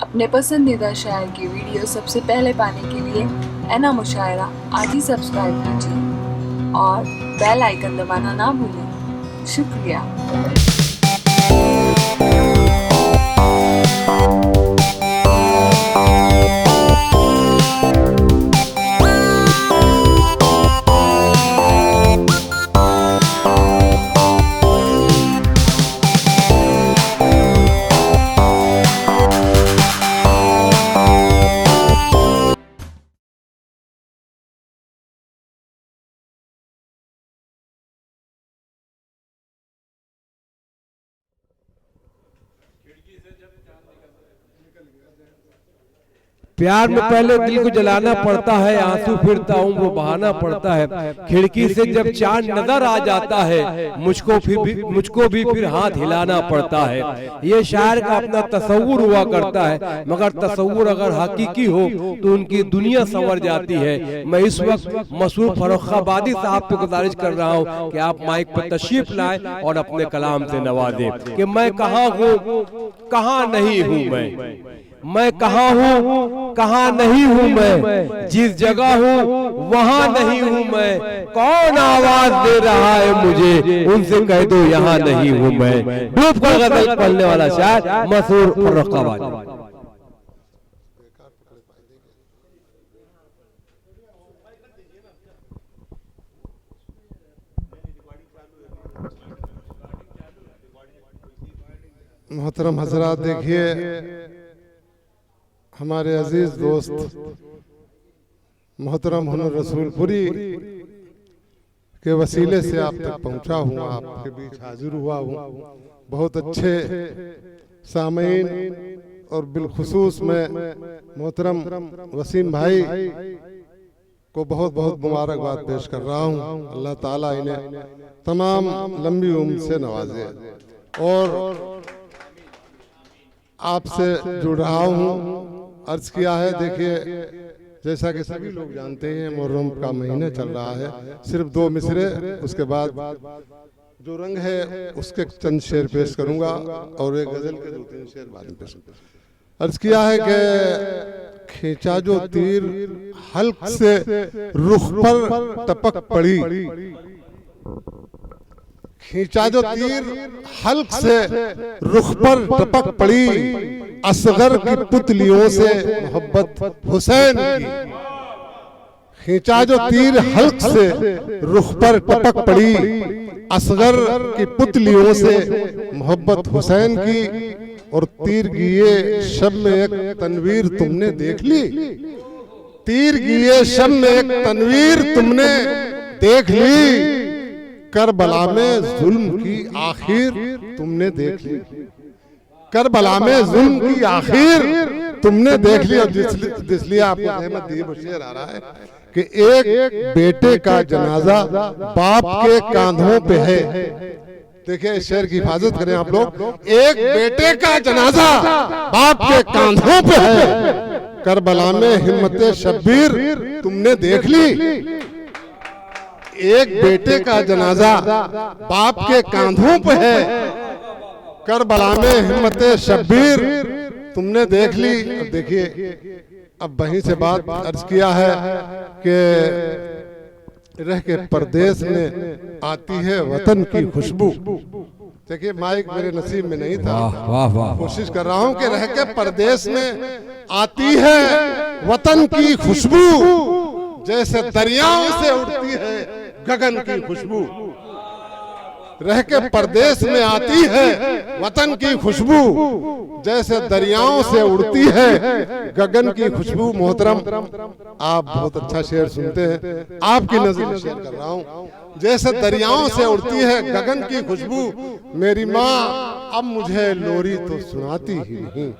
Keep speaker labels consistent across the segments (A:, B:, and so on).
A: अपने पसंदीदा शायर की वीडियो सबसे पहले पाने के लिए एना मुशायरा आज ही सब्सक्राइब कीजिए और बेल आइकन दबाना ना भूलें। शुक्रिया।
B: प्यार में पहले दिल को जलाना पड़ता है, आंसू फिर उम्र बहाना पड़ता है। खिड़की से जब चांद नजर आ जाता है, मुझको भी फिर हाथ हिलाना पड़ता है। ये शायर का अपना तस्वुर हुआ करता है, मगर तस्वुर अगर हकीकी हो तो उनकी दुनिया संवर जाती है। मैं इस वक्त मशहूर फर्रुखाबादी साहब को गुजारिश कर रहा हूँ कि आप माइक पर तशरीफ लाएं और अपने कलाम से नवाजें कि मैं कहाँ हूँ, कहाँ नहीं हूँ। मैं कहाँ हूँ, कहाँ नहीं हूँ। मैं जिस जगह हूँ वहाँ नहीं हूँ। मैं कौन आवाज दे रहा है मुझे, उनसे कह दो यहाँ नहीं हूँ। मैं डूब कर गजल पढ़ने वाला शायर मशहूर फर्रुखाबादी।
C: मोहतरम हजरात, देखिए हमारे अजीज दोस्त मोहतरम हुनर रसूलपुरी के वसीले से आप तक पहुंचा हूं, आपके बीच हाजिर हुआ हूं। बहुत अच्छे सामीन और बिलखुसूस में मोहतरम वसीम भाई को बहुत बहुत मुबारकबाद पेश कर रहा हूं। अल्लाह ताला इन्हें तमाम लंबी उम्र से नवाजे और आपसे जुड़ रहा हूं। अर्ज किया है, देखिए जैसा कि सभी लोग जानते हैं मुहर्रम का महीना चल रहा है। सिर्फ 2 मिसरे, उसके बाद जो रंग है उसके चंद शेर पेश करूंगा और एक गजल के 2-3 शेर बाद में पेश करूंगा। अर्ज किया है कि खींचा जो तीर हल्क से रुख पर टपक पड़ी, खींचा जो तीर हल्क से रुख पर टपक पड़ी, असगर की पुतलियों से मोहब्बत हुसैन की। खींचा जो तीर हल्क से रुख पर टपक पड़ी, असगर की पुतलियों से मोहब्बत हुसैन की। और तीर गिए शब में एक तनवीर तुमने देख ली, तीर गिए शब में एक तनवीर तुमने देख ली, करबला में जुल्म की आखिर तुमने देख ली, करबला में जुल्म की आखिर तुमने देख ली। और इसलिए आपको अहमद दीब शेर आ रहा है कि एक बेटे का जनाजा बाप के कांधों पे है। देखिए इस शेर की हिफाजत करें आप लोग। एक बेटे का जनाजा बाप के कांधों पे है, करबला में हिम्मत शब्बीर तुमने देख ली। एक बेटे का जनाजा बाप के कांधों पे है, करबला में हिम्मत शब्बीर तुमने देख ली। अब देखिए अब वहीं से बात अर्ज किया है कि रह के परदेश में आती है वतन की खुशबू। देखिए माइक मेरे नसीब में नहीं था, कोशिश कर रहा हूं कि रह के परदेश में आती है वतन की खुशबू, जैसे दरियाओं से उड़ती है गगन की खुशबू। रह के परदेश में आती है वतन की खुशबू, जैसे दरियाओं से उड़ती है गगन की खुशबू। मोहतरम आप बहुत अच्छा शेर सुनते हैं, आपकी नजर में शेर कर रहा हूँ। जैसे दरियाओं से उड़ती है गगन की खुशबू, मेरी माँ अब मुझे लोरी तो सुनाती ही नहीं,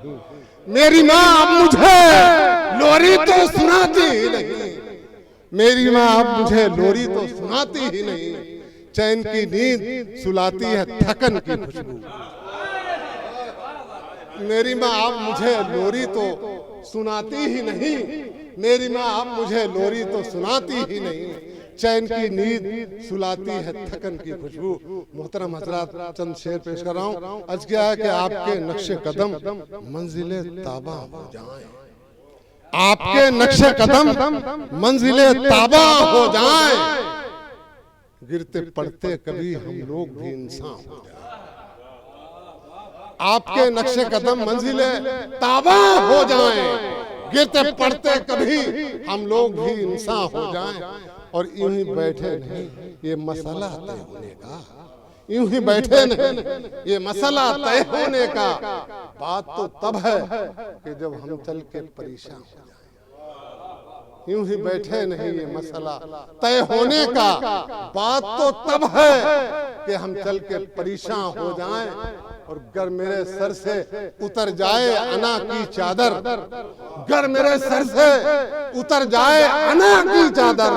C: मेरी माँ अब मुझे लोरी तो सुनाती ही नहीं, मेरी माँ अब मुझे लोरी तो सुनाती ही नहीं, चैन की नींद सुलाती है थकन की खुशबू। मेरी माँ अब मुझे लोरी तो सुनाती ही नहीं, मेरी माँ अब मुझे लोरी तो सुनाती ही नहीं, चैन की नींद सुलाती है थकन की खुशबू। मोहतरम हजरात, चंद शेर पेश कर रहा हूँ। अर्ज किया है कि आपके नक्शे कदम मंजिले ताबा हो जाएं, आपके नक्शे कदम मंजिले ताबा हो जाएं, गिरते पड़ते कभी हम लोग भी इंसान हो जाएं। आपके नक्शे कदम मंजिले ताबा हो जाएं, गिरते पड़ते कभी हम लोग भी इंसान हो जाएं। और यूं ही बैठे नहीं ये मसला तय होने का, यूं ही बैठे नहीं ये मसला तय होने का। बात तो तब है कि जब हम चल के परेशान हो जाएं। यूं ही बैठे नहीं ये मसला तय होने का। बात तो तब है कि हम चल के परेशान हो जाएं। और गर मेरे सर से उतर जाए अना की चादर, गर मेरे सर से उतर जाए अना की चादर,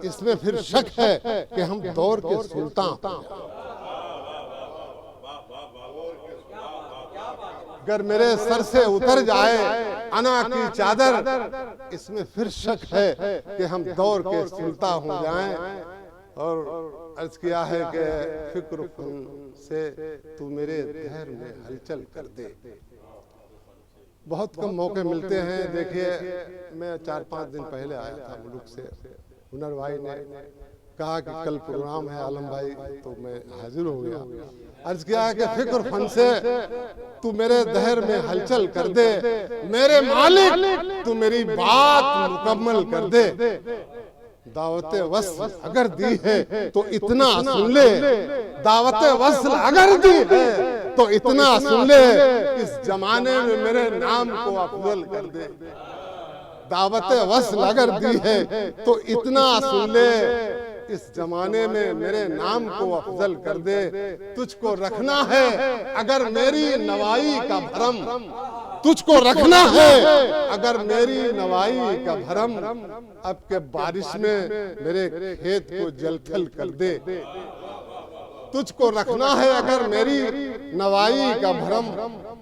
C: इसमें फिर शक है कि हम दौर के सुल्तान। गर मेरे सर से उतर जाए अना की चादर, इसमें फिर शक है कि हम दौर के सुल्तान हो जाएं। और अर्ज किया है कि फिक्र से तू मेरे धैर्य में हलचल कर दे। बहुत कम मौके मिलते हैं। देखिए, मैं 4-5 दिन पहले आया था मुल्क से। हुनर भाई ने कहा कि कल प्रोग्राम है आलम भाई, तो मैं हाजिर हो गया। अर्ज किया है कि फिक्र फन से तू मेरे दहर में हलचल कर दे, मेरे मालिक तू मेरी बात मुकम्मल कर दे। दावत वस्ल अगर दी है तो इतना सुन ले, दावत वस्ल अगर दी है तो इतना सुन ले, इस जमाने में मेरे नाम को अफजल कर दे। दावत वस्ल अगर दी है तो इतना सुन ले, इस जमाने में मेरे नाम को अफजल कर दे। तुझको रखना है अगर मेरी नवाई का भरम, तुझको रखना है अगर मेरी नवाई का भरम, अब के बारिश में मेरे खेत को जलथल कर दे। तुझको रखना है अगर मेरी नवाई का भरम,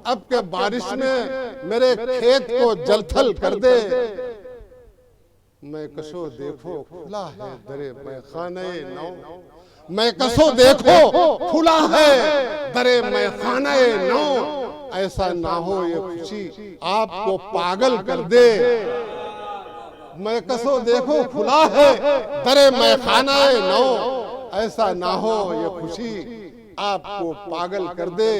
C: अब के बारिश में मेरे खेत को जलथल कर दे। मैं कसो देखो खुला है दरे मैखाने नौ, मैं कसो देखो खुला है दरे मैखाने नौ, ऐसा ना हो ये खुशी आपको पागल कर दे। मैं कसो देखो खुला है दरे मैखाना नौ, ऐसा ना हो ये खुशी आपको पागल कर दे।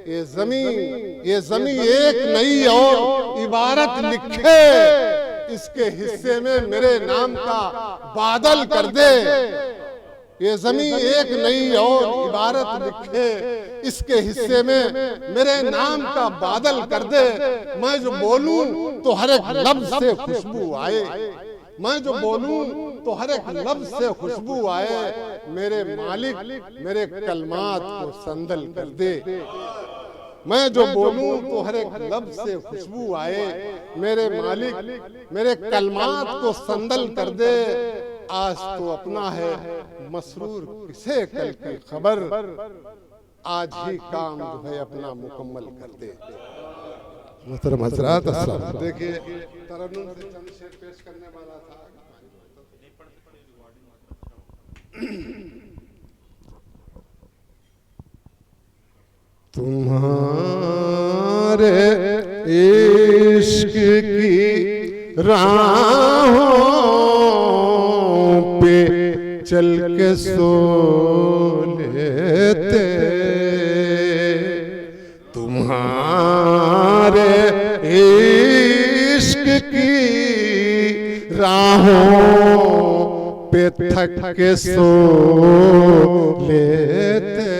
C: ये जमीन एक नई और इबारत लिखे, इसके हिस्से में मेरे नाम का बादल कर दे। ये जमीन एक नई और इबारत लिखे, इसके हिस्से में मेरे नाम का बादल कर दे। मैं जो बोलूं तो हर एक लफ्ज से खुशबू आए, मैं जो बोलूं तो हर एक लफ्ज से खुशबू आए। मेरे मालिक मेरे कलमात को संदल कर दे। मैं जो बोलूं तो हर एक लफ्ज से खुशबू आए। मेरे मालिक मेरे कलमात को संदल कर दे। आज तो अपना है मसरूर किसे कल की खबर, आज ही काम जो है अपना मुकम्मल कर दे। मोहतरम हज़रात, अस्सलाम। देखिए, तरन्नुम से चंद शेर पेश करने वाला था। तुम्हारे इश्क की राहों पे चल के सो लेते, तुम्हारे इश्क की राहों पे थक के सो लेते,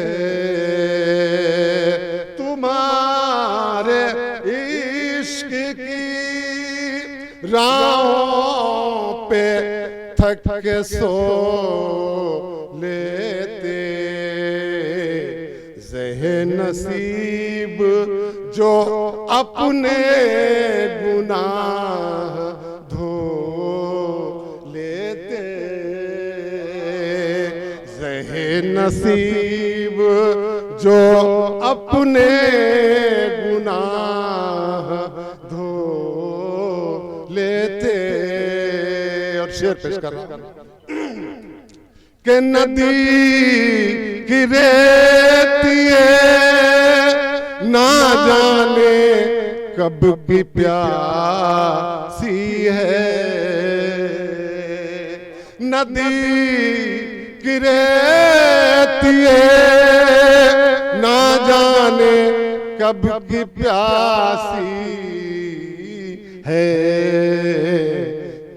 C: तुम्हारे इश्क की राहों पे थक के सो लेते। ज़हे नसीब जो अपने गुनाह धो लेते, ज़हे नसीब जो अपने गुनाह धो लेते। और शेर पेश कर रहा हूं। के नदी की रेतिए ना जाने कब की प्यासी है। नदी की रेतिए ना जाने कब की प्यासी है।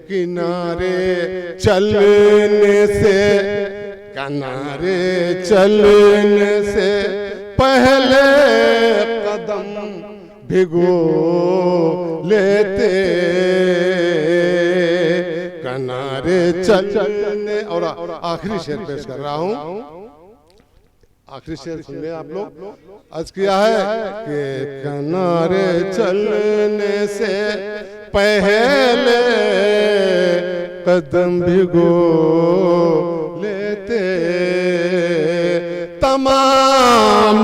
C: किनारे चलने से किनारे चलने से पहले कदम भिगो लेते। किनारे चलने और आखिरी शेर पेश कर रहा हूं, आखिरी शेर सुन ले आप लोग। अर्ज किया है कि किनारे चलने से पहले कदम भिगो लेते। तमाम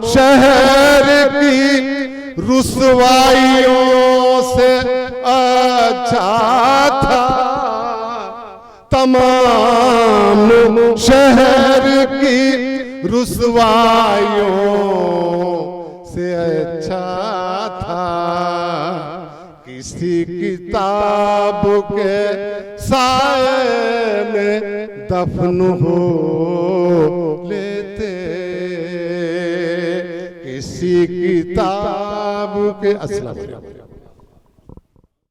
C: शहर की रुसवाइयों से अच्छा था, तमाम शहर की रुसवाइयों से अच्छा था। किसी किताब के साए में दफन हो लेते। किसी किताब के अस्सलाम वालेकुम।